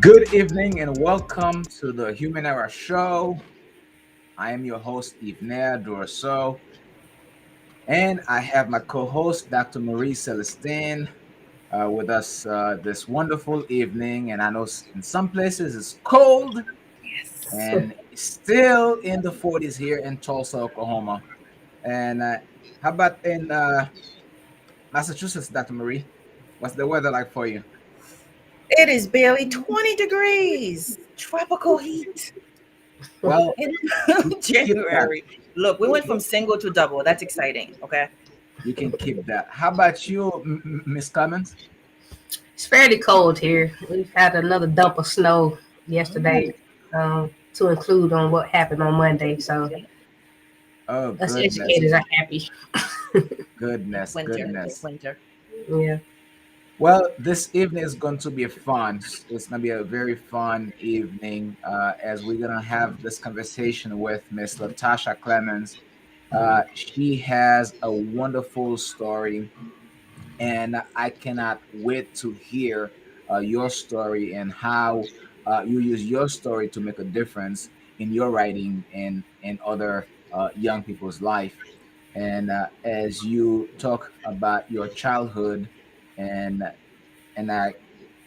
Good evening and welcome to the Yvener show. I am your host, Yvener Duroseau, and I have my co-host, Dr. Marie Celestine, with us this wonderful evening. And I know in some places it's cold Yes. and it's still in the 40s here in Tulsa, Oklahoma. And how about in Massachusetts, Dr. Marie? What's the weather like for you? It is barely 20 degrees. Tropical heat Well, in you can keep that. January. Look, we went from single to double. That's exciting. Okay. You can keep that. How about you, Miss Clemmons? It's fairly cold here. We've had another dump of snow yesterday, to include on what happened on Monday. So See? Oh, us goodness. educators are happy. Goodness, Winter. It's goodness. winter. Yeah. Well, this evening is going to be fun. It's going to be a very fun evening as we're going to have this conversation with Miss LaTasha Clemmons. She has a wonderful story, and I cannot wait to hear your story and how you use your story to make a difference in your writing and in other young people's life. And as you talk about your childhood and I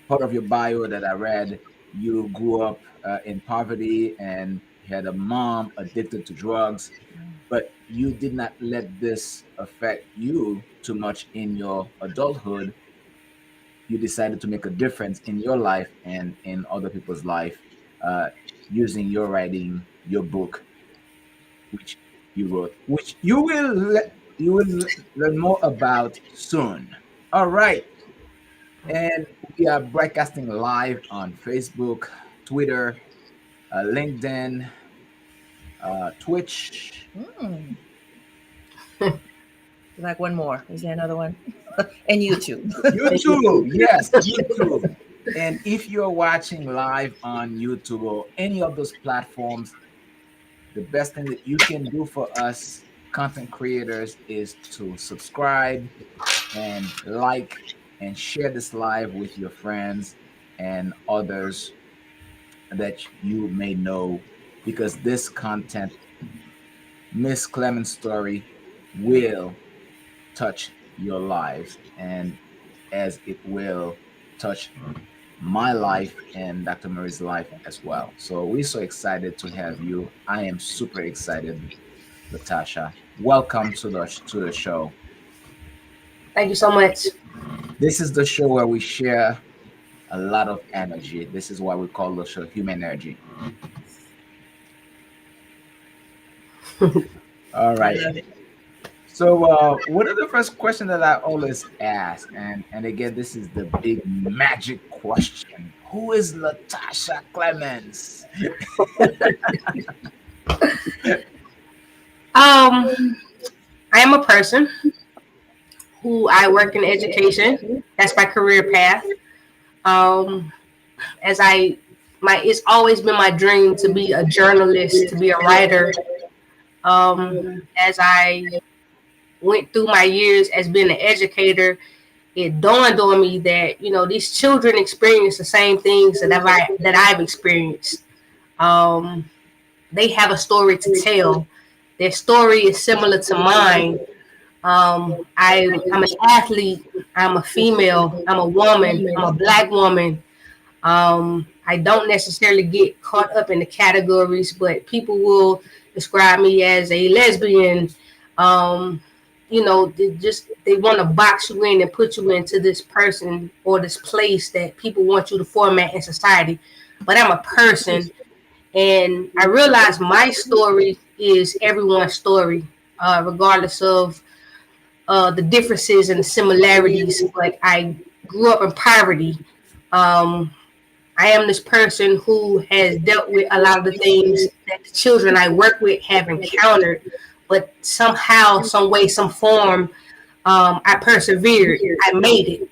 part of your bio that I read, you grew up in poverty and you had a mom addicted to drugs, but you did not let this affect you too much in your adulthood. You decided to make a difference in your life and in other people's life uh, using your writing, your book, which you wrote, which you will learn more about soon. All right. And we are broadcasting live on Facebook, Twitter, LinkedIn, Twitch, Mm. Like one more. Is there another one? And YouTube. YouTube. Yes, YouTube. And if you're watching live on YouTube or any of those platforms, the best thing that you can do for us content creators is to subscribe and like and share this live with your friends and others that you may know because this content, Miss Clemens' story, will touch your lives and as it will touch my life and Dr. Murray's life as well. So we're so excited to have you. I am super excited, Latasha. Welcome to the show. Thank you so much. This is the show where we share a lot of energy. This is why we call the show Human Energy. All I right. love it. So, one of the first questions that I always ask, and again, this is the big magic question: Who is LaTasha Clemmons? I am a person who I work in education. That's my career path. Um, as I my It's always been my dream to be a journalist, to be a writer. As I went through my years as being an educator, it dawned on me that these children experience the same things that I've experienced. Um, they have a story to tell. Their story is similar to mine. I'm an athlete. I'm a female. I'm a woman. I'm a black woman. I don't necessarily get caught up in the categories, but people will describe me as a lesbian. Um, they want to box you in and put you into this person or this place that people want you to format in society. But I'm a person, and I realize my story is everyone's story, regardless of the differences and the similarities. But I grew up in poverty. Um, I am this person who has dealt with a lot of the things that the children I work with have encountered, but somehow, some way, some form, I persevered. I made it.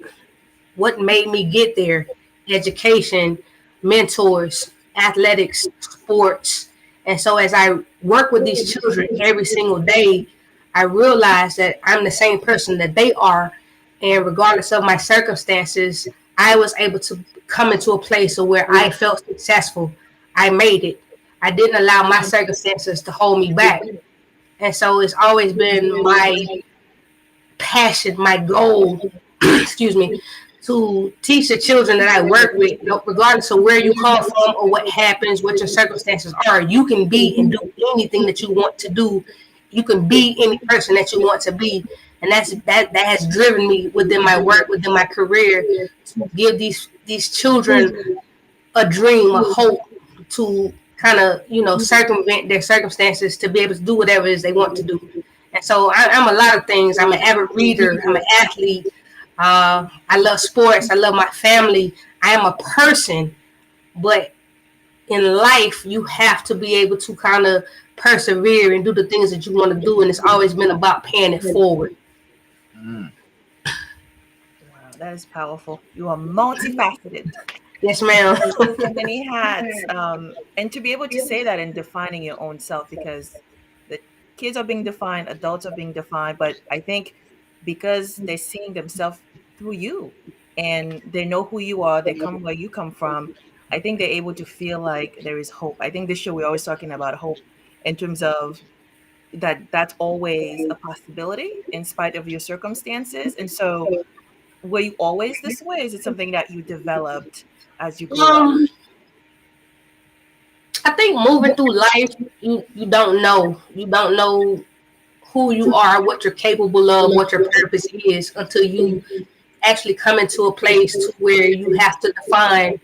What made me get there? Education, mentors, athletics, sports. And so as I work with these children every single day, I realize that I'm the same person that they are. And regardless of my circumstances, I was able to come into a place of where I felt successful. I made it. I didn't allow my circumstances to hold me back. And so it's always been my passion, my goal, excuse me, to teach the children that I work with, regardless of where you come from or what happens, what your circumstances are, you can be and do anything that you want to do. You can be any person that you want to be. And that has driven me within my work, within my career, to give these children a dream, a hope to kind of, circumvent their circumstances to be able to do whatever it is they want to do. And so I'm a lot of things. I'm an avid reader. I'm an athlete. I love sports. I love my family. I am a person, but in life, you have to be able to kind of persevere and do the things that you want to do. And it's always been about paying it forward. Mm. Wow, that is powerful. You are multifaceted. Yes, ma'am. So many hats. And to be able to say that and defining your own self, because the kids are being defined, adults are being defined, but I think because they're seeing themselves through you and they know who you are, they come where you come from, I think they're able to feel like there is hope. I think this show we're always talking about hope in terms of that's always a possibility in spite of your circumstances. And so were you always this way? Is it something that you developed as you grew up? Um, I think moving through life, you don't know. You don't know who you are, what you're capable of, what your purpose is until you actually come into a place to where you have to define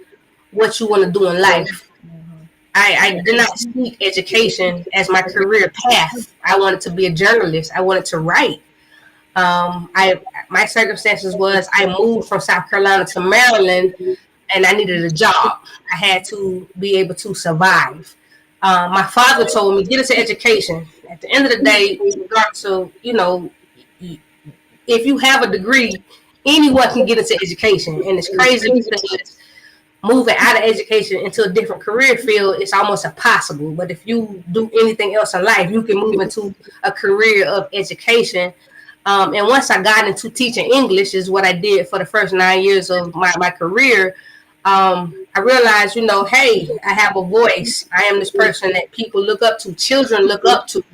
what you want to do in life. Mhm. I did not seek education as my career path. I wanted to be a journalist. I wanted to write. I My circumstances was I moved from South Carolina to Maryland, and I needed a job. I had to be able to survive. My father told me get into education. At the end of the day, regardless of if you have a degree, anyone can get into education, and it's crazy because moving out of education into a different career field is almost impossible. But if you do anything else in life, you can move into a career of education. And once I got into teaching English, is what I did for the first 9 years of my career. I realized, hey, I have a voice. I am this person that people look up to, children look up to.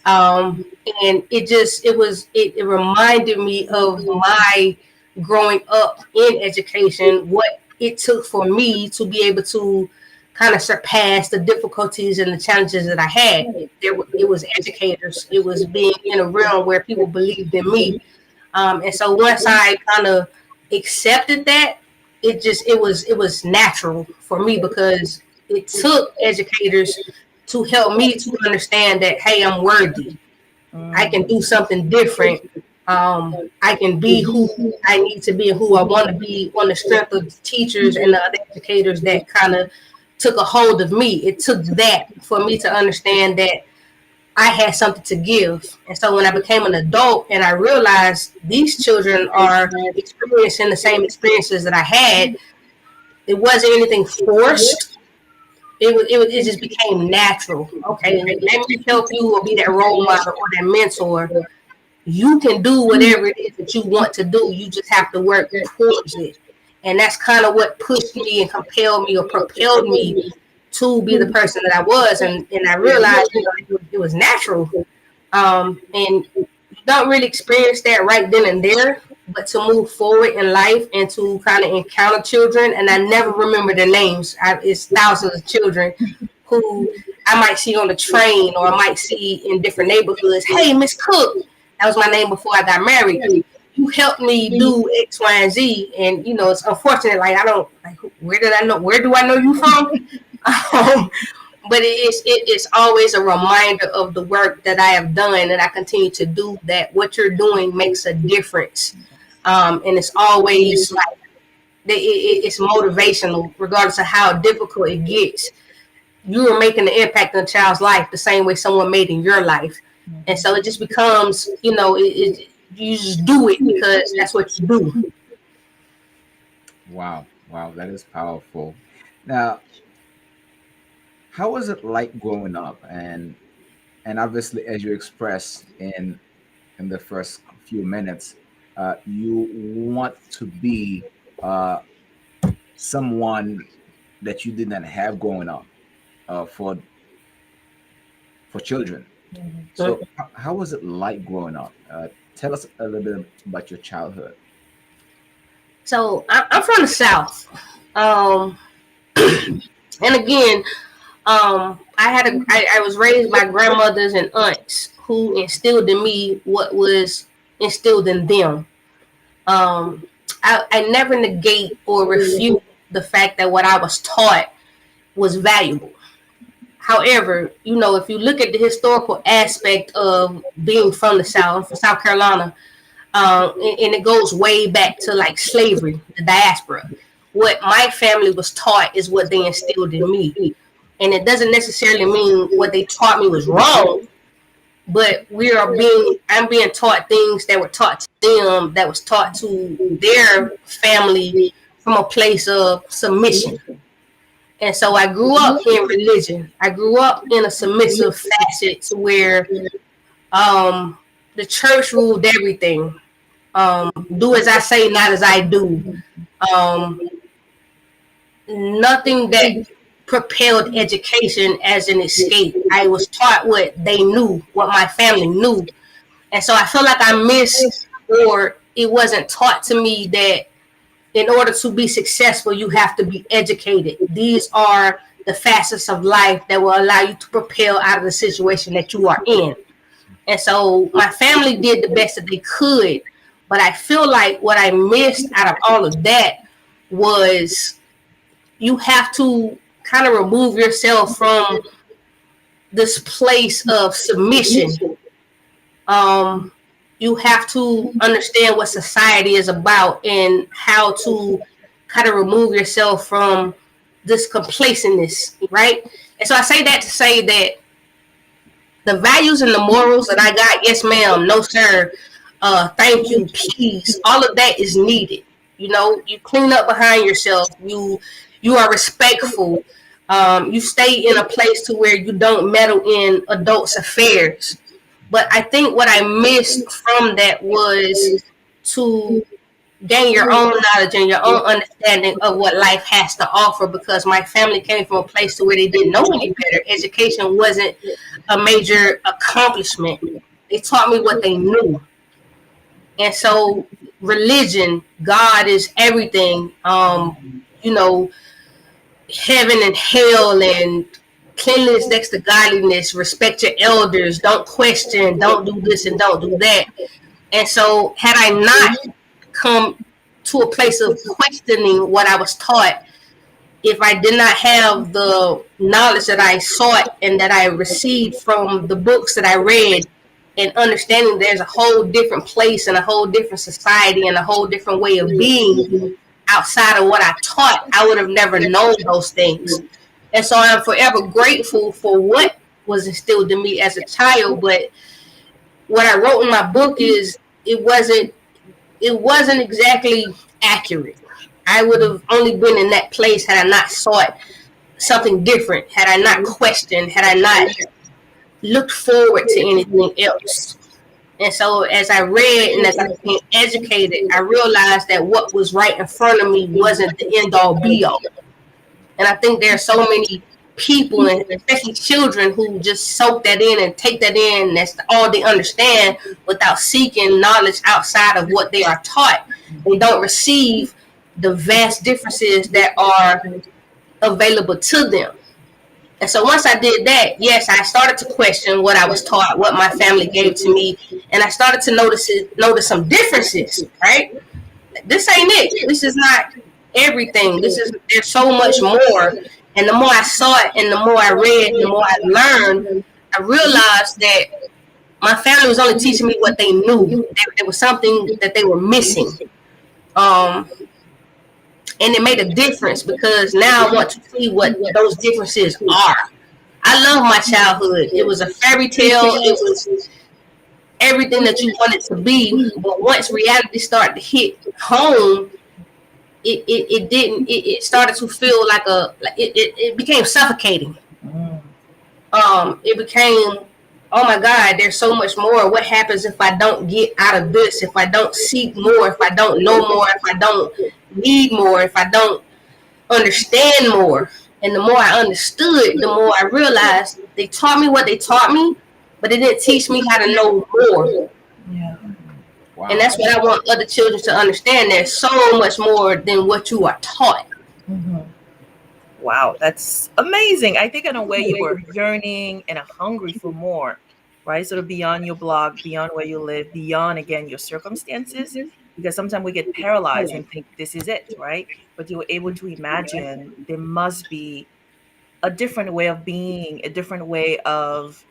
Um, and it reminded me of my growing up in education, what it took for me to be able to kind of surpass the difficulties and the challenges that I had. It was educators. It was being in a realm where people believed in me. And so once I kind of accepted that, it was natural for me because it took educators to help me to understand that, hey, I'm worthy. I can Mm. do something different. I can be who I need to be and who I want to be on the strength of the teachers and the other educators that kind of took a hold of me. It took that for me to understand that I had something to give. And so when I became an adult and I realized these children are experiencing the same experiences that I had, it wasn't anything forced. It just became natural. Okay, let me help you or be that role model or that mentor. You can do whatever it is that you want to do. You just have to work towards it. And that's kind of what pushed me and compelled me or propelled me to be the person that I was. And I realized, it was natural. And you don't really experience that right then and there, but to move forward in life and to kind of encounter children, and I never remember their names. It's thousands of children who I might see on the train or I might see in different neighborhoods. Hey, Miss Cook, that was my name before I got married. You helped me do X, Y, and Z, and it's unfortunate. Like I don't like where did I know? Where do I know you from? But it's always a reminder of the work that I have done and I continue to do. That what you're doing makes a difference, and it's always like it's motivational, regardless of how difficult it gets. You are making an impact on a child's life the same way someone made in your life. And so it just becomes, you just do it because that's what you do. Wow, wow, that is powerful. Now, how was it like growing up? And obviously, as you expressed in the first few minutes, you want to be uh, someone that you did not have growing up for children. So how was it like growing up? Tell us a little bit about your childhood. So I'm from the South. Um, and again, I was raised by grandmothers and aunts who instilled in me what was instilled in them. Um, I never negate or refute the fact that what I was taught was valuable. However, if you look at the historical aspect of being from the South, from South Carolina, and it goes way back to like slavery, the diaspora. What my family was taught is what they instilled in me. And it doesn't necessarily mean what they taught me was wrong, but I'm being taught things that were taught to them, that was taught to their family from a place of submission. And so I grew up in religion. I grew up in a submissive facet where the church ruled everything. Do as I say, not as I do. Um, Nothing that propelled education as an escape. I was taught what they knew, what my family knew. And so I feel like I missed, or it wasn't taught to me that in order to be successful, you have to be educated. These are the facets of life that will allow you to propel out of the situation that you are in. And so my family did the best that they could. But I feel like what I missed out of all of that was you have to kind of remove yourself from this place of submission. You have to understand what society is about and how to kind of remove yourself from this complacentness, right? And so I say that to say that the values and the morals that I got, yes, ma'am, no, sir, thank you, please, all of that is needed. You clean up behind yourself. You are respectful. You stay in a place to where you don't meddle in adults' affairs. But I think what I missed from that was to gain your own knowledge and your own understanding of what life has to offer, because my family came from a place to where they didn't know any better. Education wasn't a major accomplishment. They taught me what they knew. And so religion, God is everything. Heaven and hell and cleanliness next to godliness, respect your elders, don't question, don't do this and don't do that. And so had I not come to a place of questioning what I was taught, if I did not have the knowledge that I sought and that I received from the books that I read, and understanding there's a whole different place and a whole different society and a whole different way of being outside of what I taught, I would have never known those things. And so I'm forever grateful for what was instilled in me as a child. But what I wrote in my book is it wasn't exactly accurate. I would have only been in that place had I not sought something different, had I not questioned, had I not looked forward to anything else. And so as I read and as I became educated, I realized that what was right in front of me wasn't the end all be all. And I think there are so many people, and especially children, who just soak that in and take that in. That's all they understand without seeking knowledge outside of what they are taught. They don't receive the vast differences that are available to them. And so once I did that, yes, I started to question what I was taught, what my family gave to me, and I started to notice some differences, right? This ain't it. This is not everything. There's so much more. And the more I saw it and the more I read, the more I learned, I realized that my family was only teaching me what they knew. There was something that they were missing. And it made a difference, because now I want to see what those differences are. I love my childhood. It was a fairy tale. It was everything that you wanted to be. But once reality started to hit home, it didn't. It started to feel like it became suffocating. It became oh my God, there's so much more. What happens if I don't get out of this? If I don't seek more? If I don't know more? If I don't need more? If I don't understand more? And the more I understood, the more I realized they taught me what they taught me, but they didn't teach me how to know more. Yeah. And Wow. that's what I want other children to understand. There's so much more than what you are taught. Mm-hmm. Wow, that's amazing. I think in a way you were yearning and hungry for more, right? Sort of beyond your blog, beyond where you live, beyond again your circumstances. Because sometimes we get paralyzed and think this is it, right? But you were able to imagine there must be a different way of being, a different way of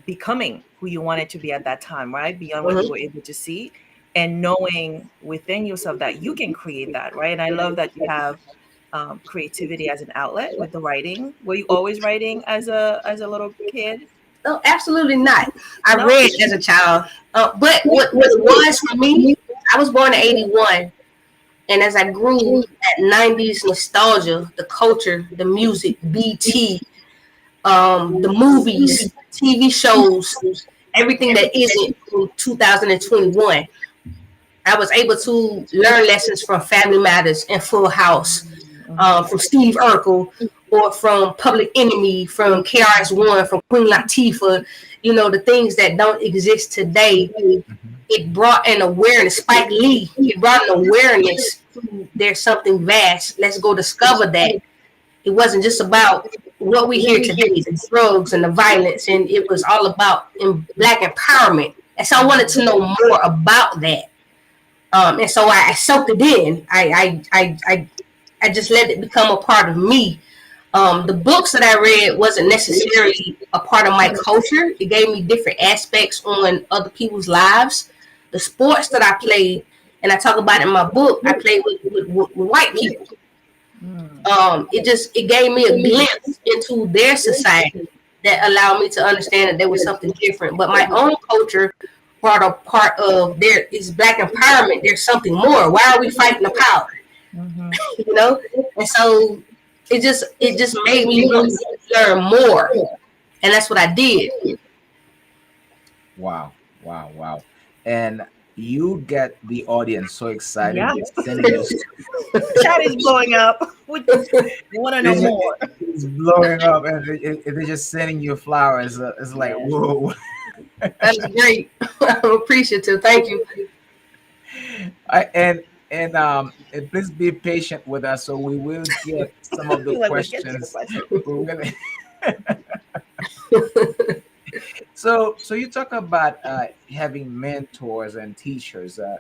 becoming who you wanted to be at that time, right? Beyond what you Mm-hmm. were able to see and knowing within yourself that you can create that, right? And I love that you have creativity as an outlet with the writing. Were you always writing as a little kid? No, absolutely not. I No. read as a child. But what it was for me, I was born in 81. And as I grew, that 90s nostalgia, the culture, the music, BT, the movies, TV shows, everything that isn't in 2021, I was able to learn lessons from Family Matters and Full House, from Steve Urkel, or from Public Enemy, from KRS-One, from Queen Latifah, the things that don't exist today. It brought an awareness. Spike Lee, it brought an awareness to there's something vast. Let's go discover that. It wasn't just about what we hear today, the drugs and the violence, and it was all about Black empowerment. And so I wanted to know more about that. And so I soaked it in. I just let it become a part of me. The books that I read wasn't necessarily a part of my culture. It gave me different aspects on other people's lives. The sports that I played, and I talk about in my book, I played with white people. It gave me a glimpse into their society that allowed me to understand that there was something different. But my own culture brought a part of there is Black empowerment. There's something more. Why are we fighting the power? Mm-hmm. And so it just made me want to learn more, and that's what I did. Wow. Wow. Wow. And you get the audience so excited. Yeah. They're sending you. Chat is blowing up. They want to know more. It's blowing up, and they're just sending you flowers. It's like, Yeah. whoa. That's great. I'm appreciative. Thank you. And please be patient with us, so we will get some of the Like, we get to the questions. question. We're gonna- so you talk about having mentors and teachers. Uh,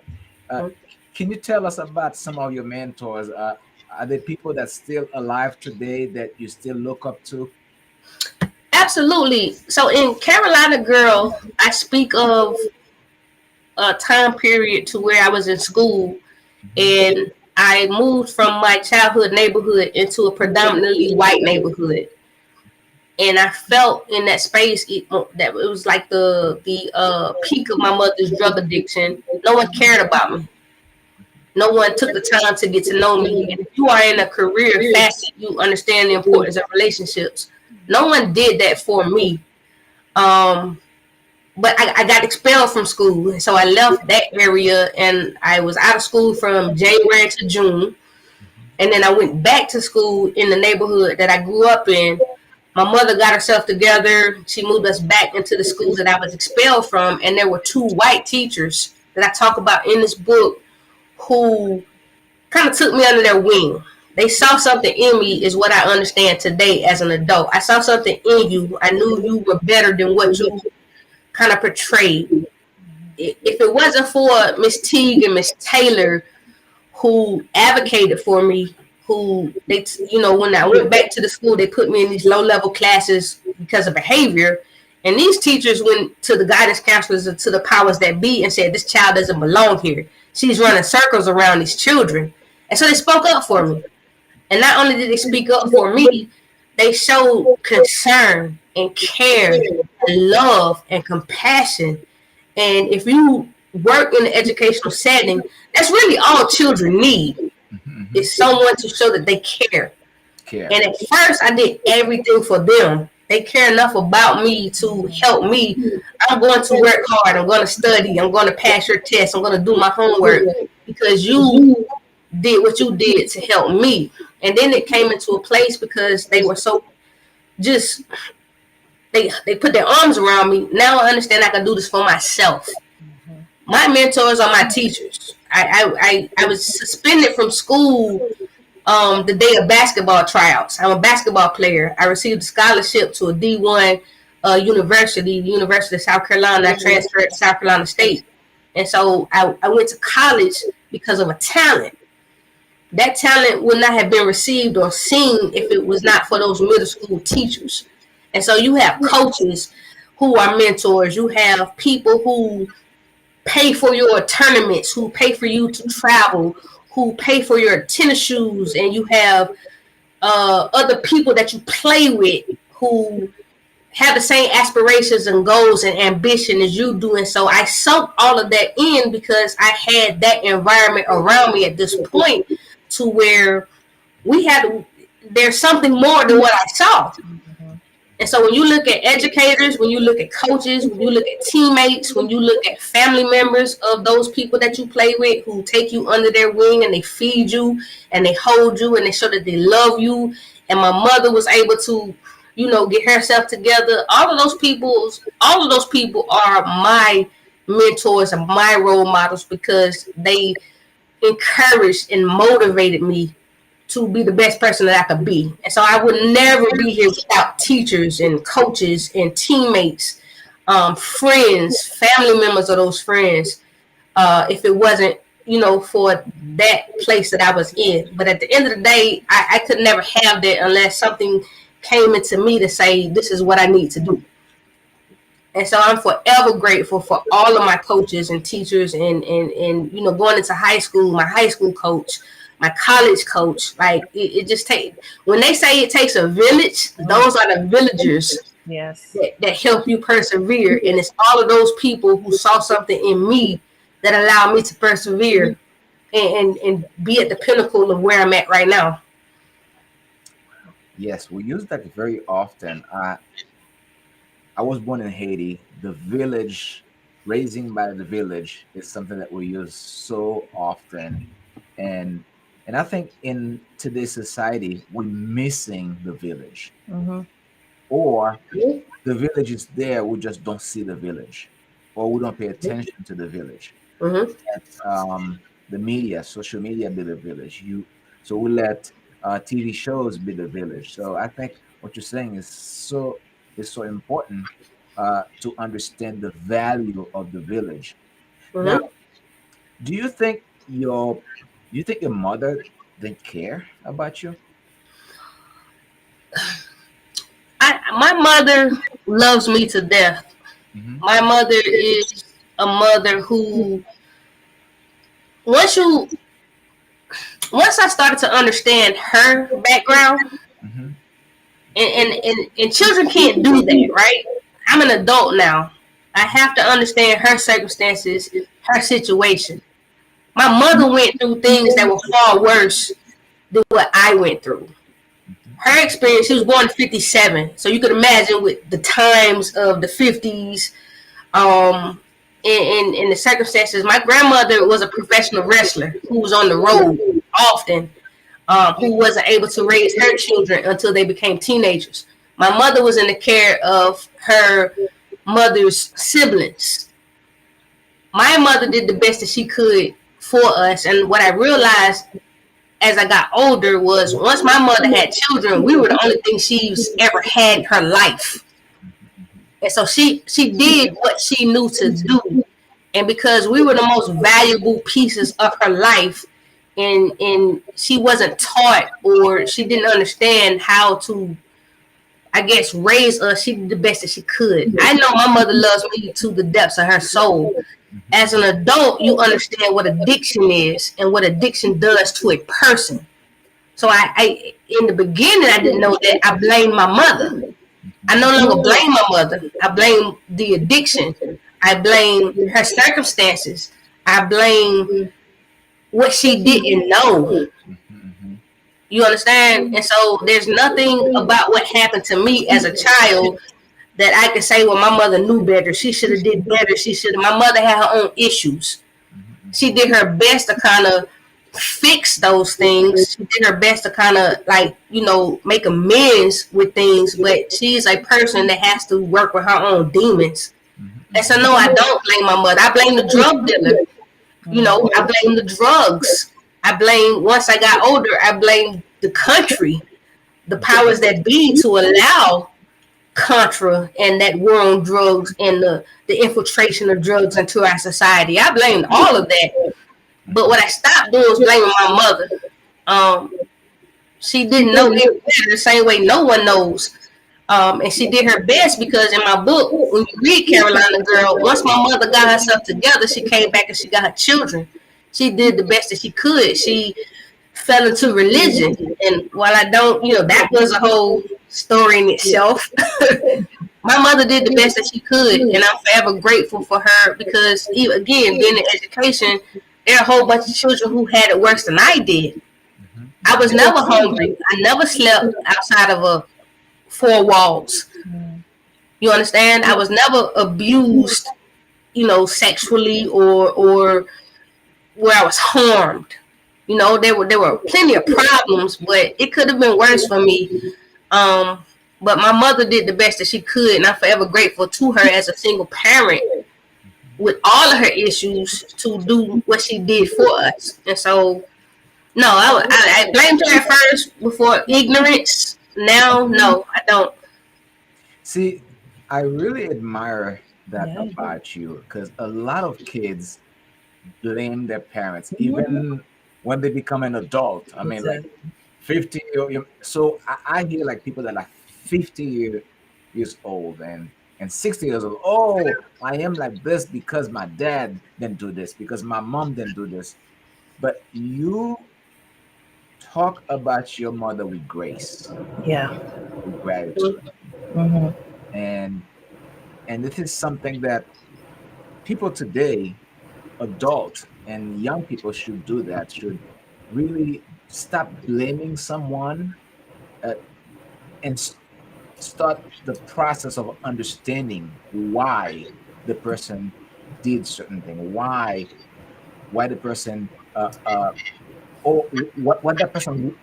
can you tell us about some of your mentors? Are there people that still alive today that you still look up to? Absolutely. So in Carolina Girl, I speak of a time period to where I was in school, and I moved from my childhood neighborhood into a predominantly white neighborhood. And I felt in that space that it was like the peak of my mother's drug addiction. No one cared about me. No one took the time to get to know me. And if you are in a career facet, you understand the importance of relationships. No one did that for me. But I got expelled from school. So I left that area, and I was out of school from January to June. And then I went back to school in the neighborhood that I grew up in. My mother got herself together. She moved us back into the schools that I was expelled from. And there were two white teachers that I talk about in this book who kind of took me under their wing. They saw something in me, is what I understand today as an adult. I saw something in you. I knew you were better than what you kind of portrayed. If it wasn't for Miss Teague and Miss Taylor, who advocated for me, who when I went back to the school, they put me in these low-level classes because of behavior. And these teachers went to the guidance counselors and to the powers that be and said, this child doesn't belong here. She's running circles around these children. And so they spoke up for me. And not only did they speak up for me, they showed concern and care and love and compassion. And if you work in an educational setting, that's really all children need, is someone to show that they care. Care. And at first, I did everything for them. They care enough about me to help me. I'm going to work hard. I'm going to study. I'm going to pass your test. I'm going to do my homework because you did what you did to help me. And then it came into a place because they were so just they put their arms around me. Now I understand I can do this for myself. My mentors are my teachers. I was suspended from school the day of basketball tryouts. I'm a basketball player. I received a scholarship to a D1 university, the University of South Carolina. I transferred to South Carolina State. And so I went to college because of a talent. That talent would not have been received or seen if it was not for those middle school teachers. And so you have coaches who are mentors. You have people who pay for your tournaments, who pay for you to travel, who pay for your tennis shoes, and you have other people that you play with who have the same aspirations and goals and ambition as you do. And so I soaked all of that in because I had that environment around me at this point to where there's something more than what I saw. And so when you look at educators, when you look at coaches, when you look at teammates, when you look at family members of those people that you play with who take you under their wing and they feed you and they hold you and they show that they love you. And my mother was able to, get herself together. All of those people are my mentors and my role models because they encouraged and motivated me to be the best person that I could be. And so I would never be here without teachers and coaches and teammates, friends, family members of those friends, if it wasn't, for that place that I was in. But at the end of the day, I could never have that unless something came into me to say, this is what I need to do. And so I'm forever grateful for all of my coaches and teachers and going into high school, my high school coach, my college coach. Like it just when they say it takes a village, those are the villagers that help you persevere. And it's all of those people who saw something in me that allowed me to persevere and be at the pinnacle of where I'm at right now. Yes, we use that very often. I was born in Haiti. The village, raising by the village, is something that we use so often, and I think in today's society we're missing the village, or the village is there, we just don't see the village, or we don't pay attention to the village. The media, social media, be the village. So we let TV shows be the village. So I think what you're saying is so important to understand the value of the village. Now, do you think your mother didn't care about you? My mother loves me to death. My mother is a mother who, once I started to understand her background, and children can't do that, right? I'm an adult now. I have to understand her circumstances, her situation. My mother went through things that were far worse than what I went through. Her experience, she was born in 57. So you could imagine with the times of the 50s, in the circumstances. My grandmother was a professional wrestler who was on the road often, who wasn't able to raise her children until they became teenagers. My mother was in the care of her mother's siblings. My mother did the best that she could for us. And what I realized as I got older was once my mother had children, we were the only thing she's ever had in her life. And so she did what she knew to do. And because we were the most valuable pieces of her life, and she wasn't taught or she didn't understand how to, I guess, raise us, she did the best that she could. I know my mother loves me to the depths of her soul. As an adult, you understand what addiction is and what addiction does to a person. So I in the beginning, I didn't know that. I blamed my mother. I no longer blame my mother. I blame the addiction. I blame her circumstances. I blame what she didn't know. You understand? And so there's nothing about what happened to me as a child that I can say, well, my mother knew better. She should have did better. She should have. My mother had her own issues. She did her best to kind of fix those things. She did her best to kind of like, make amends with things, but she's a person that has to work with her own demons. And so no, I don't blame my mother. I blame the drug dealer. I blame the drugs. I blame, once I got older, I blame the country, the powers that be, to allow Contra and that war on drugs and the infiltration of drugs into our society. I blamed all of that. But what I stopped doing was blaming my mother. She didn't know any better, the same way no one knows. And she did her best, because in my book, when you read Carolina Girl, once my mother got herself together, she came back and she got her children. She did the best that she could. She fell into religion. And while I don't, that was a whole story in itself. My mother did the best that she could, and I'm forever grateful for her, because, again, being in education, there are a whole bunch of children who had it worse than I did. I was never hungry. I never slept outside of four walls. You understand? I was never abused, sexually or where I was harmed. There were plenty of problems, but it could have been worse for me. But my mother did the best that she could, and I'm forever grateful to her as a single parent with all of her issues to do what she did for us. And so, no, I blamed her at first before ignorance. Now, no, I don't. See, I really admire that about you, because a lot of kids blame their parents, even when they become an adult. I mean, like 50. So I hear like people that are 50 years old and 60 years old. Oh, I am like this because my dad didn't do this, because my mom didn't do this. But you talk about your mother with grace, Yeah. with gratitude, Mm-hmm. and this is something that people today, adult and young people, should do. That should really stop blaming someone, uh, and start the process of understanding why the person did certain thing, why the person or what that person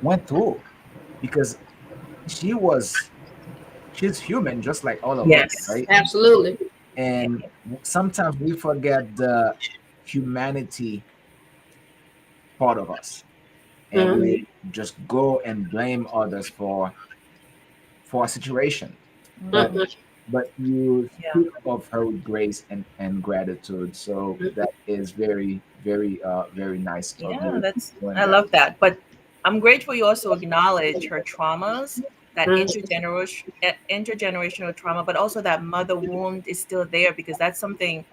went through, because she was she's human just like all of us, Yes. right? Absolutely. And sometimes we forget the humanity part of us, and Mm-hmm. we just go and blame others for a situation. but Mm-hmm. but you Yeah. speak of her with grace and gratitude, so that is very, very, very nice of Yeah, you that's doing I that. love that. But I'm grateful you also acknowledge her traumas, that Mm-hmm. intergenerational trauma, but also that mother wound is still there, because that's something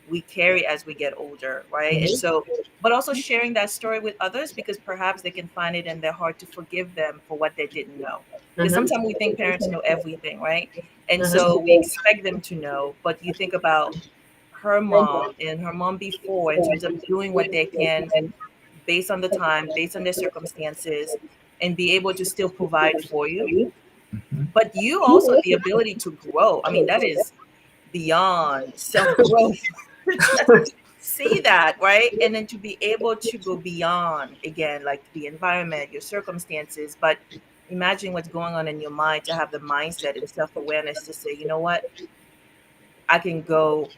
we carry as we get older, right? And so, but also sharing that story with others, because perhaps they can find it in their heart to forgive them for what they didn't know. Because Mm-hmm. sometimes we think parents know everything, right? And so Mm-hmm. we expect them to know, but you think about her mom and her mom before, in terms of doing what they can based on the time, based on their circumstances, and be able to still provide for you. Mhm. But you also the ability to grow. I mean, that is beyond self growth. Just see that, right? And then to be able to go beyond, again, like the environment, your circumstances, but imagine what's going on in your mind, to have the mindset and self awareness to say, you know what, I can go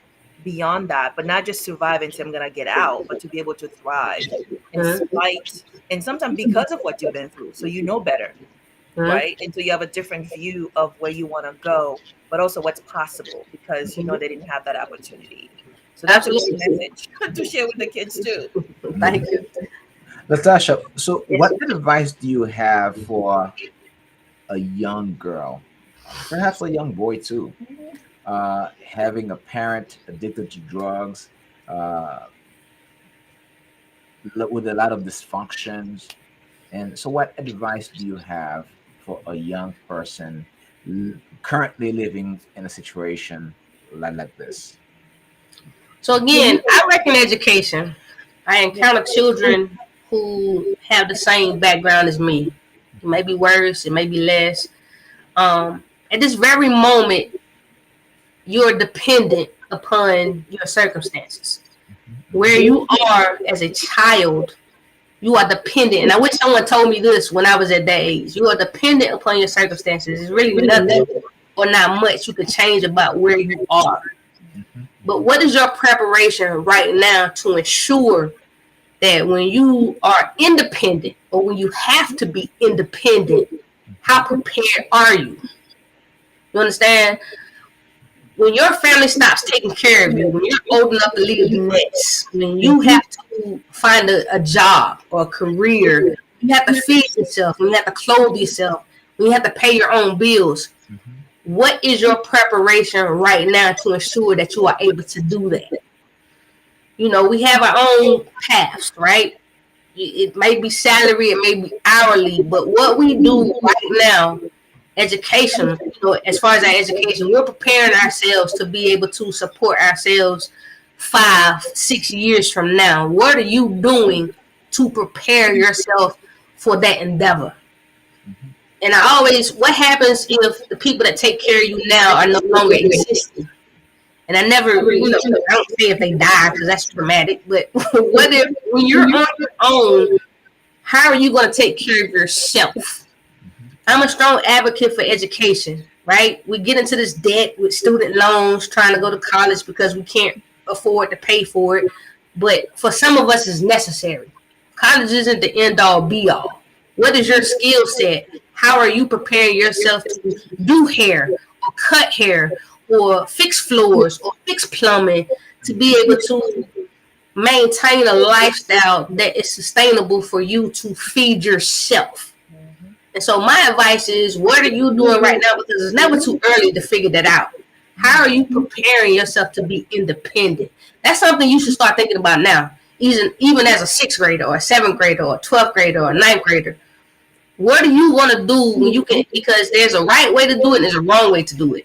beyond that, but not just survive and say I'm gonna get out, but to be able to thrive in spite, and sometimes because of what you've been through. So you know better, Mm-hmm. right? And so you have a different view of where you want to go, but also what's possible, because you know they didn't have that opportunity. So that's a great Absolutely. message to share with the kids too. Mhm. Thank you. LaTasha, so Yes. what advice do you have for a young girl, perhaps a young boy too, having a parent addicted to drugs, uh, with a lot of dysfunctions? And so, what advice do you have for a young person currently living in a situation like this? So again, I reckon education. I encounter children who have the same background as me. It may be worse, it may be less. At this very moment, you're dependent upon your circumstances. Where you are as a child, you are dependent. And I wish someone told me this when I was at that age. You are dependent upon your circumstances. There's really nothing or not much you can change about where you are. But what is your preparation right now to ensure that when you are independent or when you have to be independent, how prepared are you? You understand? When your family stops taking care of you, when you're old enough to leave the nest, when you have to find a job or a career, you have to feed yourself, when you have to clothe yourself, when you have to pay your own bills, what is your preparation right now to ensure that you are able to do that? You know, we have our own paths, right? It may be salary, it may be hourly, but what we do right now, education, you know, as far as our education, we're preparing ourselves to be able to support ourselves 5, 6 years from now. What are you doing to prepare yourself for that endeavor? And I always, what happens if the people that take care of you now are no longer existing? And I never, you know, I don't say if they die because that's traumatic, but what if when you're on your own, how are you going to take care of yourself? I'm a strong advocate for education, right? We get into this debt with student loans, trying to go to college because we can't afford to pay for it. But for some of us, it's necessary. College isn't the end all be all. What is your skill set? How are you preparing yourself to do hair or cut hair or fix floors or fix plumbing to be able to maintain a lifestyle that is sustainable for you to feed yourself? And so my advice is, what are you doing right now? Because it's never too early to figure that out. How are you preparing yourself to be independent? That's something you should start thinking about now, even as a sixth grader or a seventh grader or a 12th grader or a ninth grader. What do you want to do when you can? Because there's a right way to do it and there's a wrong way to do it.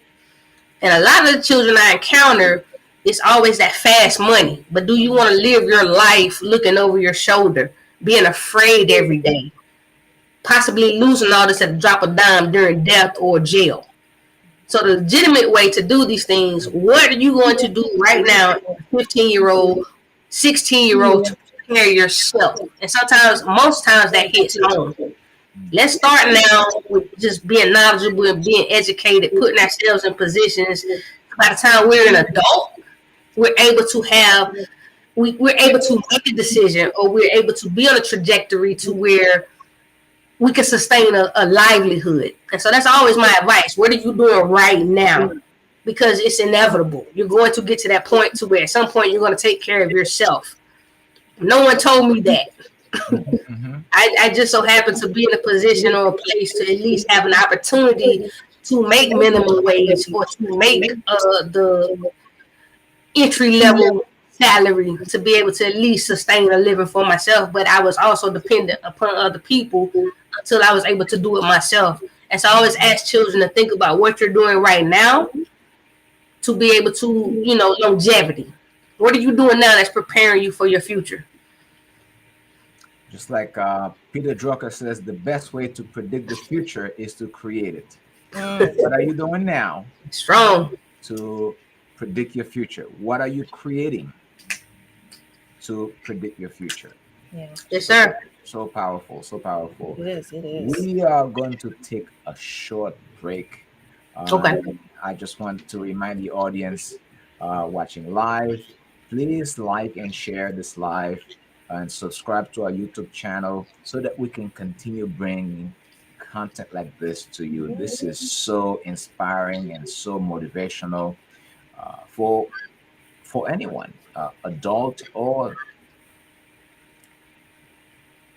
And a lot of the children I encounter, it's always that fast money. But do you want to live your life looking over your shoulder, being afraid every day, possibly losing all this at the drop of dime during death or jail? So the legitimate way to do these things, what are you going to do right now, 15-year-old, 16-year-old, to prepare yourself? And sometimes, most times that hits home. Let's start now with just being knowledgeable and being educated, putting ourselves in positions. By the time we're an adult, we're able to have, we're able to make a decision, or we're able to be on a trajectory to where we can sustain a livelihood. And so that's always my advice. What are you doing right now? Because it's inevitable. You're going to get to that point to where at some point you're going to take care of yourself. No one told me that. I just so happen to be in a position or a place to at least have an opportunity to make minimum wage or to make the entry level salary to be able to at least sustain a living for myself. But I was also dependent upon other people until I was able to do it myself. And so I always ask children to think about what you're doing right now to be able to, you know, longevity. What are you doing now that's preparing you for your future? Just like Peter Drucker says, the best way to predict the future is to create it. What are you doing now Strong. to predict your future? What are you creating to predict your future? Yeah, Yes, sir. So powerful, so powerful. it is. It is. We are going to take a short break. Okay. I just want to remind the audience watching live, please like and share this live and subscribe to our YouTube channel so that we can continue bringing content like this to you. This is so inspiring and so motivational for anyone, adult or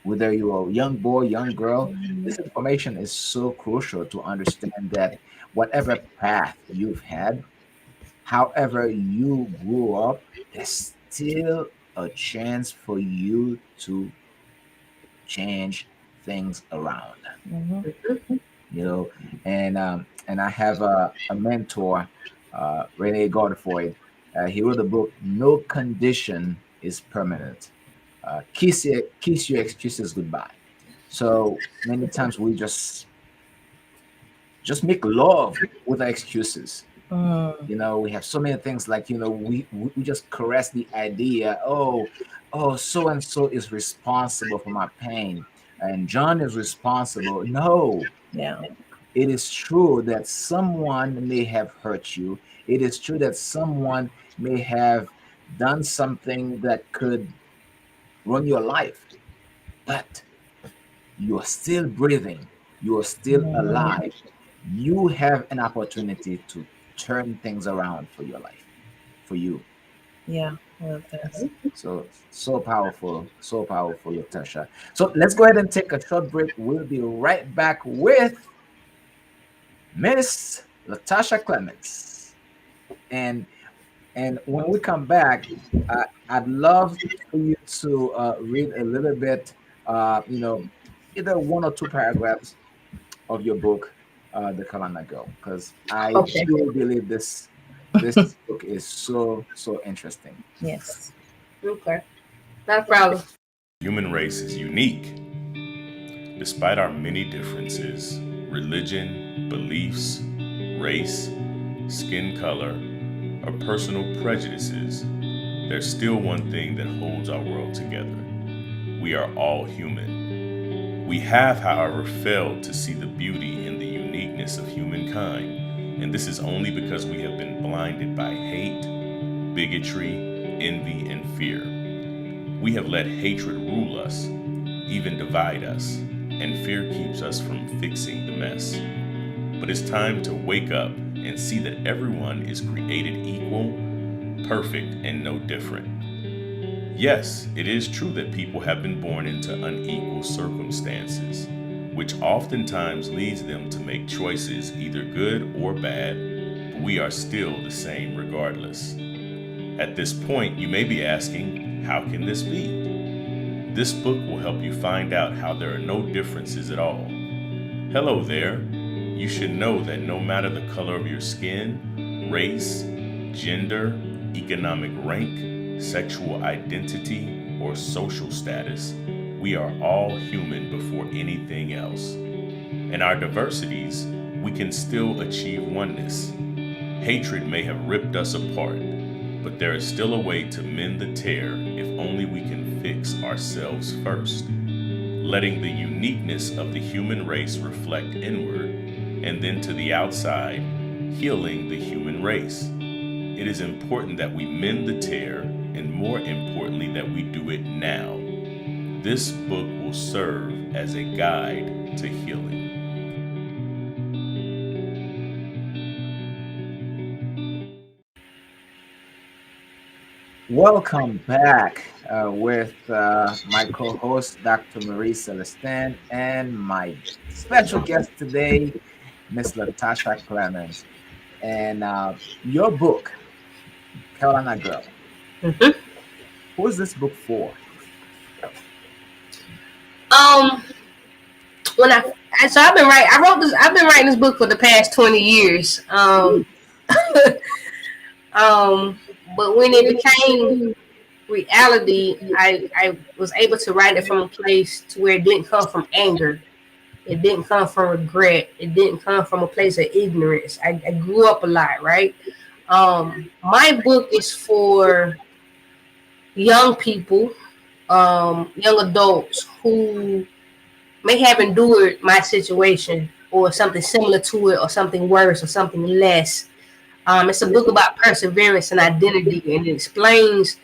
whether you're a young boy, young girl. This information is so crucial to understand that whatever path you've had, however you grew up, there's still a chance for you to change things around. You know, and I have a mentor, Rene Godefroy. He wrote a book, No Condition is Permanent. kiss your excuses goodbye. So many times we just make love with our excuses. Mm, We have so many things like, we just caress the idea. Oh, so and so is responsible for my pain, and John is responsible. No, yeah. it is true that someone may have hurt you. It is true that someone may have done something that could ruin your life, but you are still breathing. You are still Mm, alive. You have an opportunity to turn things around for your life, for you. yeah. I love that. So powerful, LaTasha. So let's go ahead and take a short break. We'll be right back with Miss LaTasha Clemmons. And when we come back, I'd love for you to read a little bit, either one or two paragraphs of your book, The Kalana Girl, because I Okay. truly believe this book is so interesting. Yes. Okay. Not a problem. Human race is unique. Despite our many differences, religion, beliefs, race, skin color, or personal prejudices, there's still one thing that holds our world together. We are all human. We have, however, failed to see the beauty in the uniqueness of humankind, and this is only because we have been blinded by hate, bigotry, envy, and fear. We have let hatred rule us, even divide us, and fear keeps us from fixing the mess. But it's time to wake up and see that everyone is created equal, perfect, and no different. Yes, it is true that people have been born into unequal circumstances, which oftentimes leads them to make choices either good or bad, but we are still the same regardless. At this point, you may be asking, how can this be? This book will help you find out how there are no differences at all. Hello there. You should know that no matter the color of your skin, race, gender, economic rank, sexual identity, or social status, we are all human before anything else. In our diversities, we can still achieve oneness. Hatred may have ripped us apart, but there is still a way to mend the tear if only we can fix ourselves first, letting the uniqueness of the human race reflect inward, and then to the outside, healing the human race. It is important that we mend the tear, and more importantly, that we do it now. This book will serve as a guide to healing. Welcome back with my co-host, Dr. Marie Celestin, and my special guest today, Miss LaTasha Clemmons. And your book, Carolina Girl. Hmm. Who is this book for? Um, when so I've been writing. I wrote this. I've been writing this book for the past 20 years. Um, but when it became reality, I was able to write it from a place to where it didn't come from anger. It didn't come from regret. It didn't come from a place of ignorance. I grew up a lot, right? My book is for young people, young adults who may have endured my situation or something similar to it or something worse or something less. It's a book about perseverance and identity, and it explains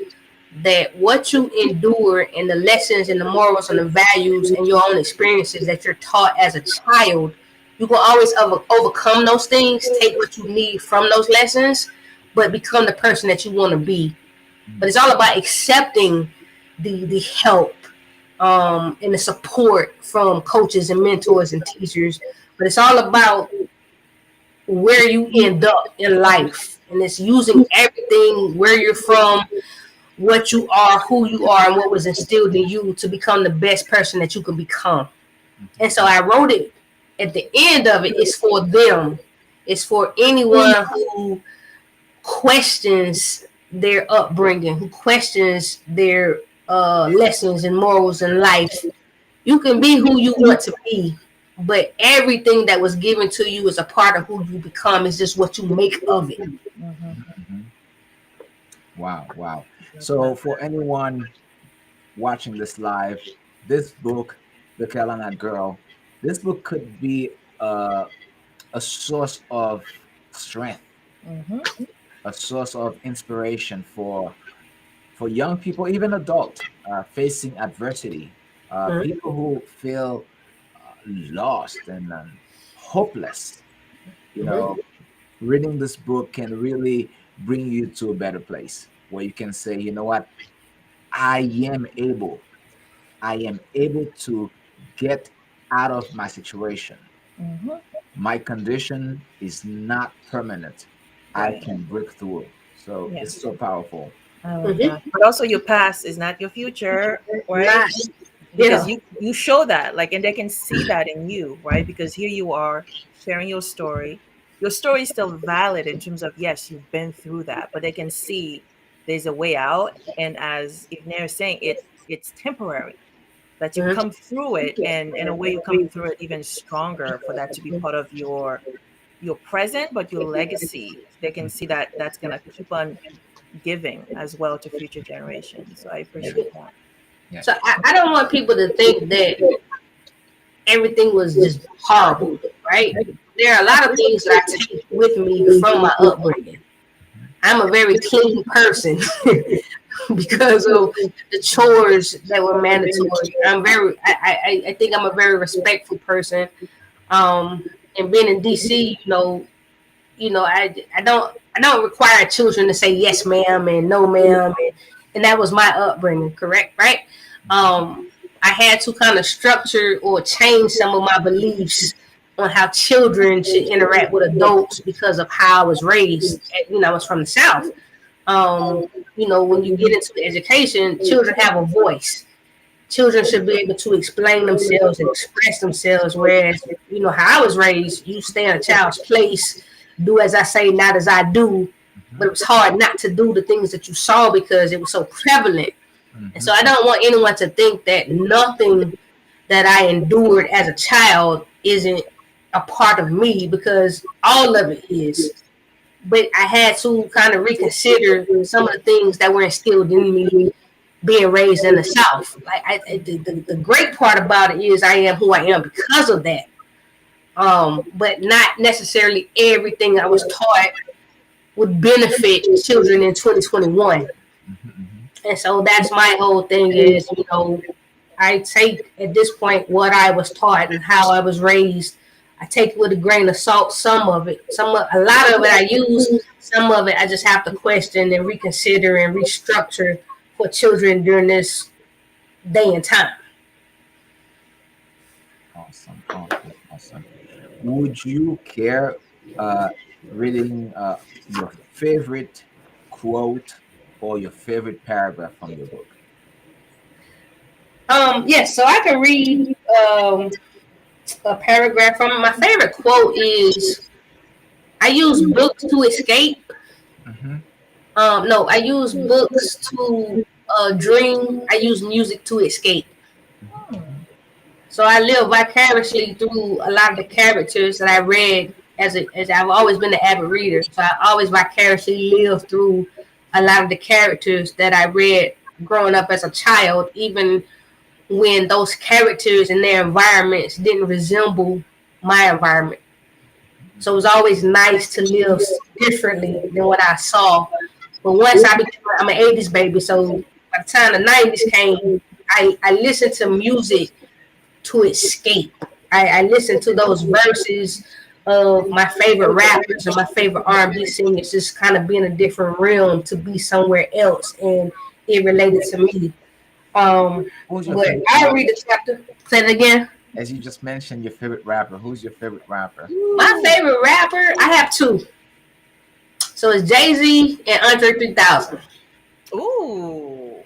that what you endure and the lessons and the morals and the values and your own experiences that you're taught as a child, you can always overcome those things, take what you need from those lessons, but become the person that you want to be. But it's all about accepting the help and the support from coaches and mentors and teachers. But it's all about where you end up in life, and it's using everything, where you're from, what you are, who you are, and what was instilled in you to become the best person that you can become. And so I wrote it. At the end of it, it's for them. It's for anyone who questions their upbringing, who questions their lessons and morals in life. You can be who you want to be, but everything that was given to you is a part of who you become. It's just what you make of it. Mm-hmm. Mhm. Wow, wow. Love So that. for anyone watching this live, this book, The Carolina Girl, this book could be a source of strength, Mm-hmm. a source of inspiration for young people, even adults facing adversity, people who feel lost and hopeless. You Mm-hmm. know, reading this book can really bring you to a better place where you can say, you know what, I am able, I am able to get out of my situation. Mm-hmm. My condition is not permanent. I Right. can break through. So Yeah. it's so powerful. I love Mm-hmm. that. But also, your past is not your future, right? Not, Because yeah. you show that, like, and they can see that in you, right? Because here you are sharing your story. Your story is still valid in terms of, yes, you've been through that, but they can see there's a way out. And as Yvener is saying, it's temporary. That you Mm-hmm. come through it, and in a way, you come through it even stronger for that to be part of your present, but your legacy. They can see that that's gonna keep on giving as well to future generations. So I Yeah, appreciate that. yeah. So I don't want people to think that everything was just horrible, right? There are a lot of things that I take with me from my upbringing. I'm a very clean person because of the chores that were mandatory. I think I'm a very respectful person. And being in DC, I don't require children to say yes, ma'am, and no, ma'am, and that was my upbringing, correct, right? I had to kind of structure or change some of my beliefs on how children should interact with adults because of how I was raised. I was from the South. Um, when you get into education, children have a voice. Children should be able to explain themselves and express themselves. Whereas, how I was raised, you stay in a child's place, do as I say, not as I do. But it was hard not to do the things that you saw because it was so prevalent. And Hmm. so I don't want anyone to think that nothing that I endured as a child isn't a part of me, because all of it is. But I had to kind of reconsider some of the things that were instilled in me being raised in the South. Like the great part about it is I am who I am because of that. But not necessarily everything I was taught would benefit children in 2021. Hmm. And so that's my whole thing is, I take at this point what I was taught and how I was raised. I take it with a grain of salt. Some of it, a lot of it I use. Some of it I just have to question and reconsider and restructure for children during this day and time. Awesome, awesome, awesome. Would you care uh, reading your favorite quote or your favorite paragraph from your book? Yes, so I can read a paragraph from it. My favorite quote is, "I use books to escape." Hmm. No, I use books to dream. I use music to escape. Hmm. So I live vicariously through a lot of the characters that I read as I've always been an avid reader. So I always vicariously live through a lot of the characters that I read growing up as a child, even when those characters and their environments didn't resemble my environment. So it was always nice to live differently than what I saw. But once I'm an 80s baby, so by the time the 90s came, I listened to music to escape. I listened to those verses of my favorite rappers and my favorite R&B singers, just kind of being a different realm to be somewhere else, and it related to me. Who's your But favorite I'll rapper? read the chapter. Say it again. As you just mentioned, your favorite rapper. Who's your favorite rapper? My favorite rapper, I have two. So it's Jay-Z and Andre 3000. Ooh,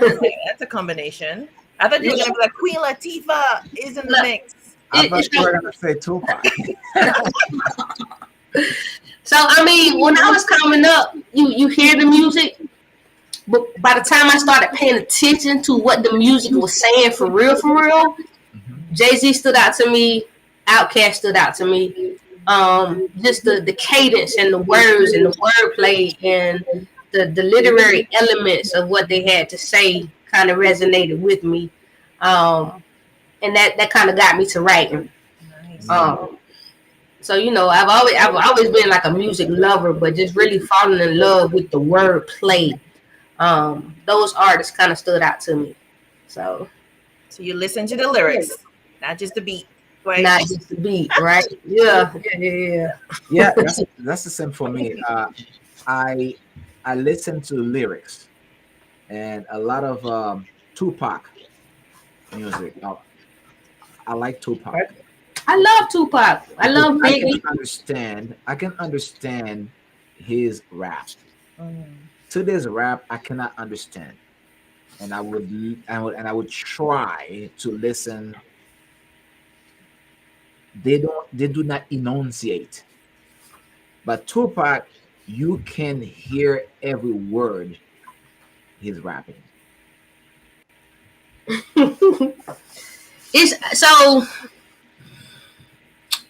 okay, that's a combination. I thought you were Yeah, gonna be like Queen Latifah is in the look, mix. I thought it's you were gonna say Tupac. so I mean, when I was coming up, you hear the music, But by the time I started paying attention to what the music was saying for real, Jay-Z stood out to me, Outkast stood out to me. Just the cadence and the words and the wordplay and the literary elements of what they had to say kind of resonated with me. And that kind of got me to writing. Nice. So I've always been like a music lover, but just really falling in love with the wordplay. Those artists kind of stood out to me. So you listen to the lyrics, not just the beat, right? not just the beat, right? Yeah. Yeah, that's the same for me. I listen to lyrics and a lot of Tupac music. I like Tupac. I love Tupac. I love Biggie. I can understand his rap. Mm. Today's rap, I cannot understand, and I would try to listen. They do not enunciate, but Tupac, you can hear every word he's rapping. It's so.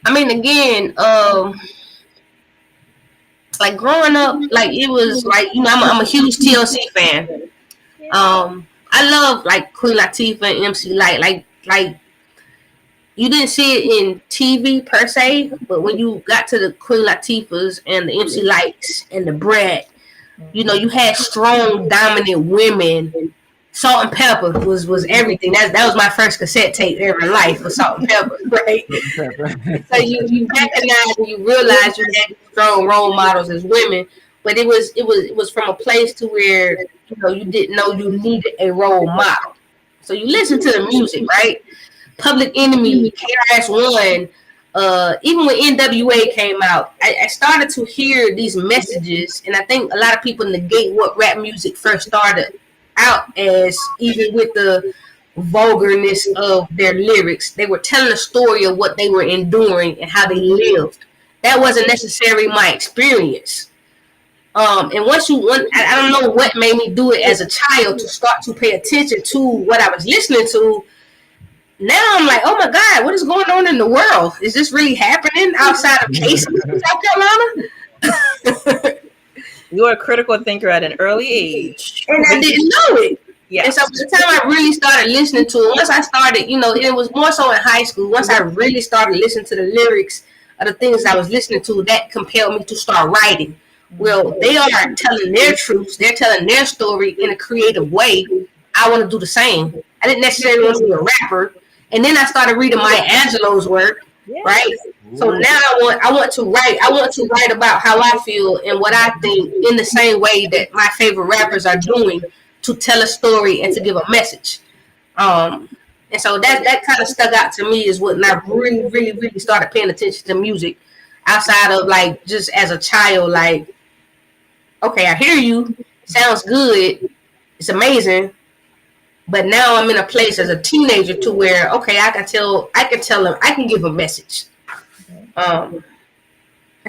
I mean, again, like growing up, like it was like I'm a huge TLC fan. I love like Queen Latifah and MC Light. Like you didn't see it in TV per se, but when you got to the Queen Latifahs and the MC Lights and the Brad, you had strong, dominant women. Salt and Pepper was everything. That was my first cassette tape ever in life, was Salt and Pepper, right? So you recognize and you realize you had strong role models as women, but it was from a place to where you didn't know you needed a role model. So you listen to the music, right? Public Enemy, KRS-One, even when NWA came out, I started to hear these messages, and I think a lot of people negate what rap music first started out as, even with the vulgarness of their lyrics. They were telling a story of what they were enduring and how they lived. That wasn't necessarily my experience. And I don't know what made me do it as a child to start to pay attention to what I was listening to. Now I'm like, oh my God, what is going on in the world? Is this really happening outside of Casey, South Carolina? You were a critical thinker at an early age. And I didn't know it. Yeah. And so by the time I really started listening to it, once I started, it was more so in high school. Once I really started listening to the lyrics of the things I was listening to, that compelled me to start writing. Well, they are telling their truths. They're telling their story in a creative way. I want to do the same. I didn't necessarily want to be a rapper. And then I started reading Maya Angelou's work, right? So now I want to write. I want to write about how I feel and what I think in the same way that my favorite rappers are doing, to tell a story and to give a message. And so that kind of stuck out to me, is when I really, really, really started paying attention to music outside of like just as a child. Like, okay, I hear you. Sounds good. It's amazing. But now I'm in a place as a teenager to where, okay, I can tell them, I can give a message. And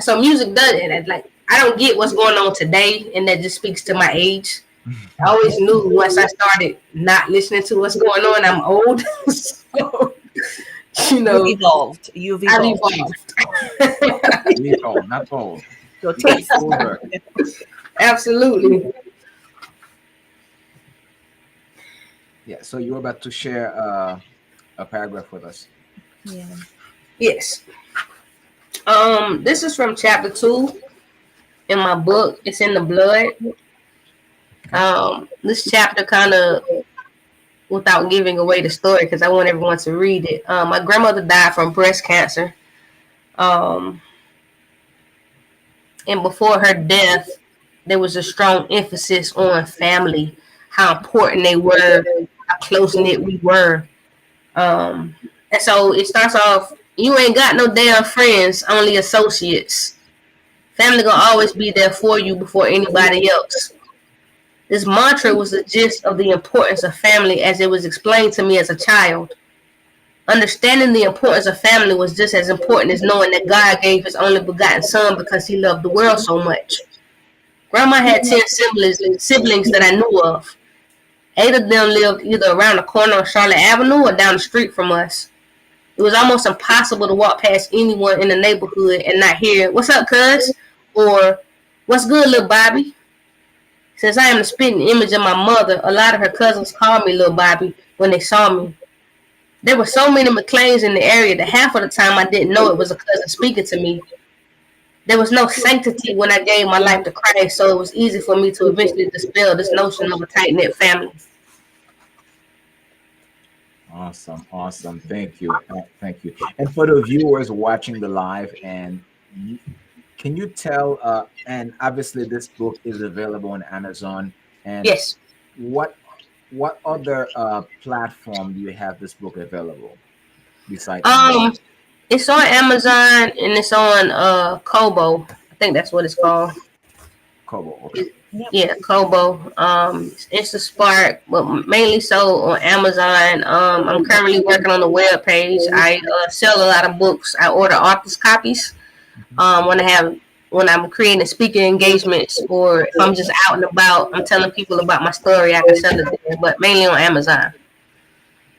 so music does it. Like, I don't get what's going on today, and that just speaks to my age. I always knew once I started not listening to what's going on, I'm old. So, You've evolved. I've evolved. Evolved, not old. Your taste. Absolutely. Yeah, so you were about to share a paragraph with us. Yeah. Yes. This is from chapter 2 in my book. It's in the blood. This chapter kind of, without giving away the story, because I want everyone to read it. My grandmother died from breast cancer. And before her death, there was a strong emphasis on family, how important they were, how close-knit we were. And so it starts off, you ain't got no damn friends, only associates. Family gonna always be there for you before anybody else. This mantra was the gist of the importance of family as it was explained to me as a child. Understanding the importance of family was just as important as knowing that God gave his only begotten son because he loved the world so much. Grandma had 10 siblings that I knew of. 8 of them lived either around the corner of Charlotte Avenue or down the street from us. It was almost impossible to walk past anyone in the neighborhood and not hear, "What's up, cuz?" or "What's good, little Bobby?" Since I am the spitting image of my mother, a lot of her cousins called me little Bobby when they saw me. There were so many McLeans in the area that half of the time I didn't know it was a cousin speaking to me. There was no sanctity when I gave my life to Christ, so it was easy for me to eventually dispel this notion of a tight-knit family. Awesome, awesome. Thank you, thank you. And for the viewers watching the live, and you, can you tell? And obviously, this book is available on Amazon. And Yes. what what other platform do you have this book available beside Amazon? Um, it's on Amazon and it's on Kobo. I think that's what it's called. Kobo. Okay. Yep. Yeah, Kobo. It's a Spark, but mainly so on Amazon. I'm currently working on the web page. I sell a lot of books. I order authors copies. When I'm creating speaking engagements, or if I'm just out and about, I'm telling people about my story, I can sell it there, but mainly on Amazon.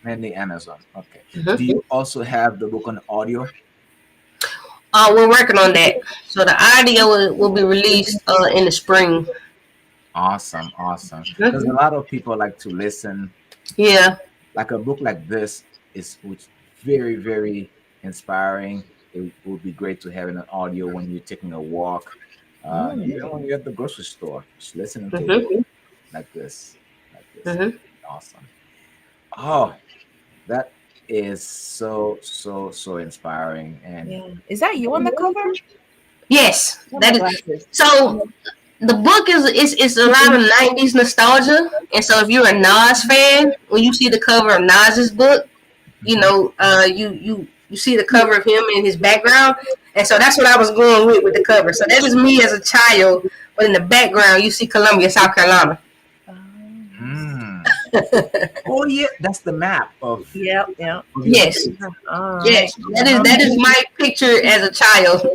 Mainly Amazon. Okay. Do Mm-hmm. you also have the book on audio? We're working on that. So the audio will be released in the spring. Awesome, awesome. Because a lot of people like to listen. Yeah. Like a book like this is which very, very inspiring. It would be great to have an audio when you're taking a walk, even when you're at the grocery store, just listening to it Mm-hmm. like this, like this. Mm-hmm. Awesome. Oh, that is so, so, so inspiring. And Yeah. Is that you on the cover? Yes, Oh, that my is. glasses. So the book is a lot of '90s nostalgia, and so if you're a Nas fan, when you see the cover of Nas's book, you see the cover of him in his background, and so that's what I was going with the cover. So that is me as a child, but in the background you see Columbia, South Carolina. Hmm. Oh yeah, that's the map Yep. Yep. of your Yes, state. All yes, right. that is my picture as a child.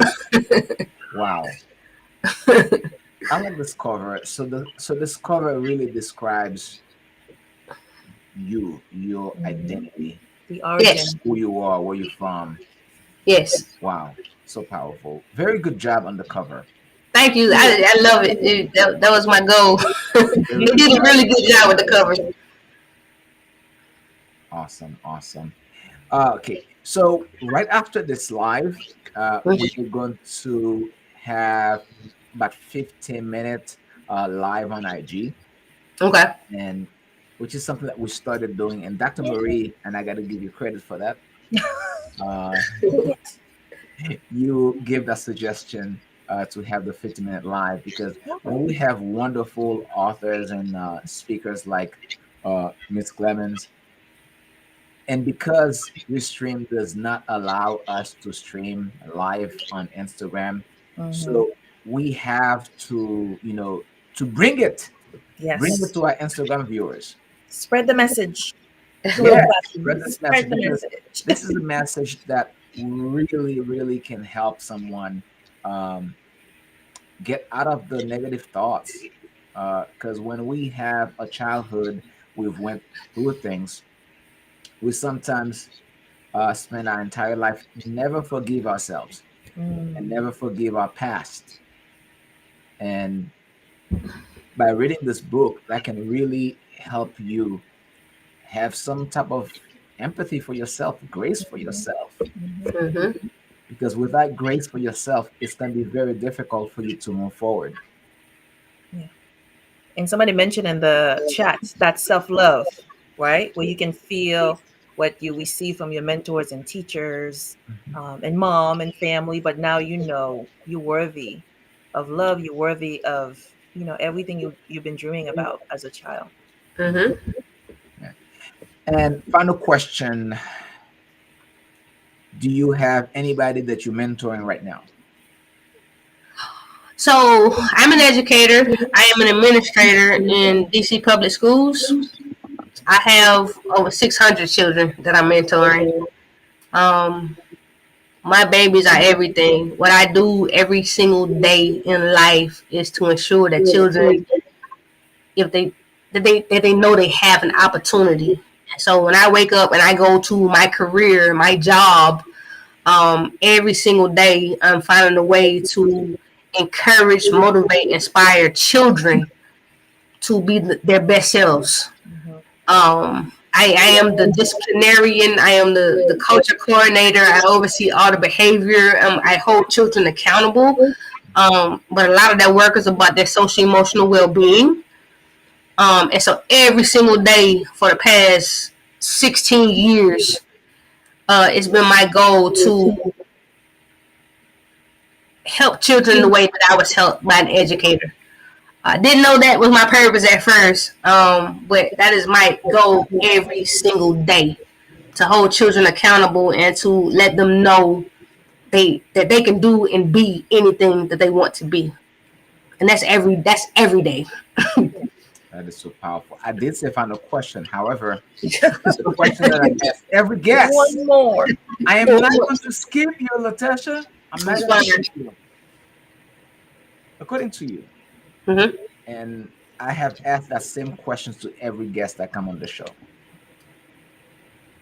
Wow. I like this cover. So this cover really describes you, your identity, The Yes, origin. who you are, where you're from. yes. Wow, so powerful. Very good job on the cover. Thank you. I love it. That was my goal. Very They good did a job. really good job with the cover. Awesome, awesome. Okay, so right after this live, we're going to have about 15 minutes live on IG, Okay. and which is something that we started doing. And Dr. Marie, and I got to give you credit for that. Uh, you gave that suggestion to have the 50-minute live because when we have wonderful authors and speakers like Miss Clemens, and because Restream does not allow us to stream live on Instagram, Mhm. so we have to, to bring it Yes. to our Instagram viewers. Spread the message. Little Yeah, spread button. this Spread message the because message. this is a message that really, really can help someone um, get out of the negative thoughts. Because when we have a childhood, we've went through things. We sometimes spend our entire life never forgive ourselves and Mm. never forgive our past. And by reading this book, that can really help you have some type of empathy for yourself, grace for yourself. Mm-hmm. Because without grace for yourself, it's going to be very difficult for you to move forward. Yeah. And somebody mentioned in the chat that self-love, right? Where you can feel what you receive from your mentors and teachers, Mhm. and mom and family, but now you know you're worthy of love. You're worthy of, everything you've been dreaming about as a child. Mm-hmm. Yeah. And final question: do you have anybody that you're mentoring right now? So I'm an educator. I am an administrator in DC public schools. I have over 600 children that I'm mentoring. Um, My babies are everything. What I do every single day in life is to ensure that children, if they that they know they have an opportunity. So when I wake up and I go to my career, my job, every single day, I'm finding a way to encourage, motivate, inspire children to be their best selves. I am the disciplinarian. I am the culture coordinator. I oversee all the behavior. I hold children accountable. But a lot of that work is about their social emotional well being. And so every single day for the past 16 years, it's been my goal to help children the way that I was helped by an educator. I didn't know that was my purpose at first, but that is my goal every single day, to hold children accountable and to let them know that they can do and be anything that they want to be, and that's every day. That is so powerful. I did say final question. However, the question that I ask every guest, One more. I am not going to skip you, LaTasha. I'm not It's going to fine. skip you. According to you, Mm-hmm. and I have asked that same questions to every guest that come on the show,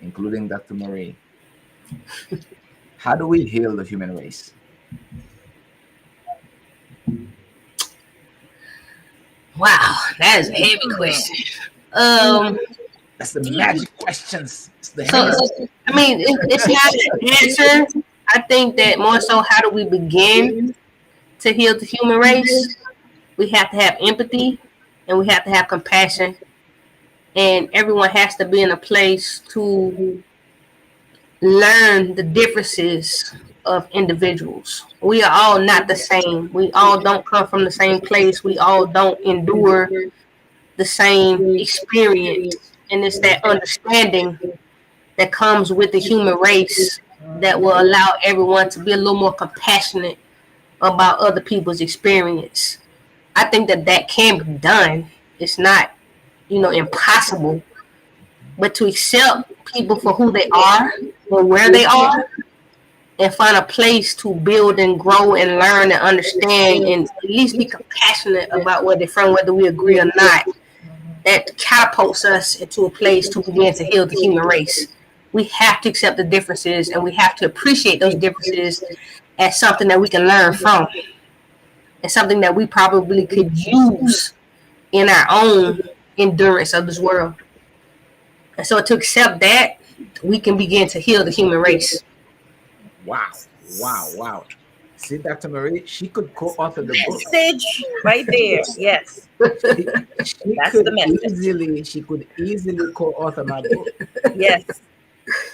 including Dr. Marie. How do we heal the human race? Wow, that is a heavy question. Um, That's the magic questions. It's the so heavy. I mean, it's not an answer. I think that more so, how do we begin to heal the human race? We have to have empathy, and we have to have compassion, and everyone has to be in a place to learn the differences of individuals. We are all not the same. We all don't come from the same place. We all don't endure the same experience. And it's that understanding that comes with the human race that will allow everyone to be a little more compassionate about other people's experience. I think that that can be done. It's not, impossible, but to accept people for who they are or where they are, and find a place to build and grow and learn and understand and at least be compassionate about where they're from, whether we agree or not. That catapults us into a place to begin to heal the human race. We have to accept the differences, and we have to appreciate those differences as something that we can learn from, and something that we probably could use in our own endurance of this world. And so to accept that, we can begin to heal the human race. Wow, wow, wow. See, Dr. Marie, she could co-author the book. Message right there. Yes, She that's could the message. easily co-author my book. Yes,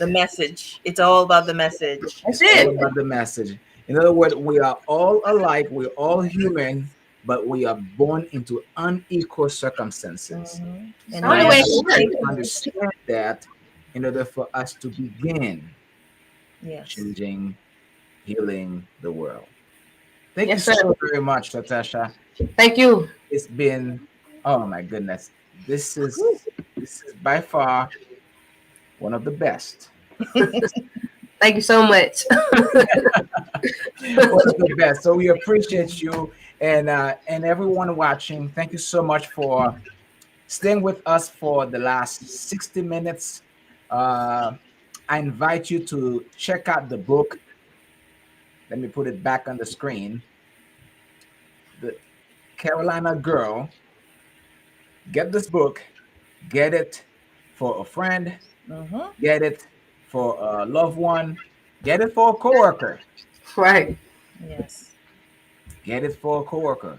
the message. It's all about the message. That's It's all it. about the message. In other words, we are all alike, we're all human, but we are born into unequal circumstances. It's And the And only we way have it to should work. understand that in order for us to begin yes. changing, healing the world. Thank you Yes, so sir. very much, Natasha. Thank you. It's been, oh my goodness, this is by far one of the best. Thank you so much. One of the best. So we appreciate you and everyone watching. Thank you so much for staying with us for the last 60 minutes. Uh, I invite you to check out the book. Let me put it back on the screen. The Carolina Girl. Get this book. Get it for a friend. Mm-hmm. Get it for a loved one. Get it for a coworker. Right. Yes. Get it for a coworker.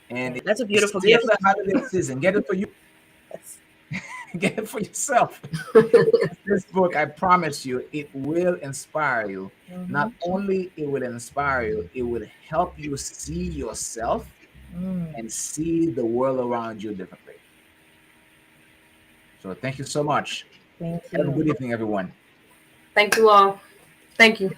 And That's a it's beautiful still gift. the holiday season. Get it for you. That's, Get it for yourself. This book, I promise you, it will inspire you. mm-hmm. Not only it will inspire you, it will help you see yourself Mm. and see the world around you differently. So thank you so much. Thank Have a you. good evening, everyone. Thank you all. Thank you.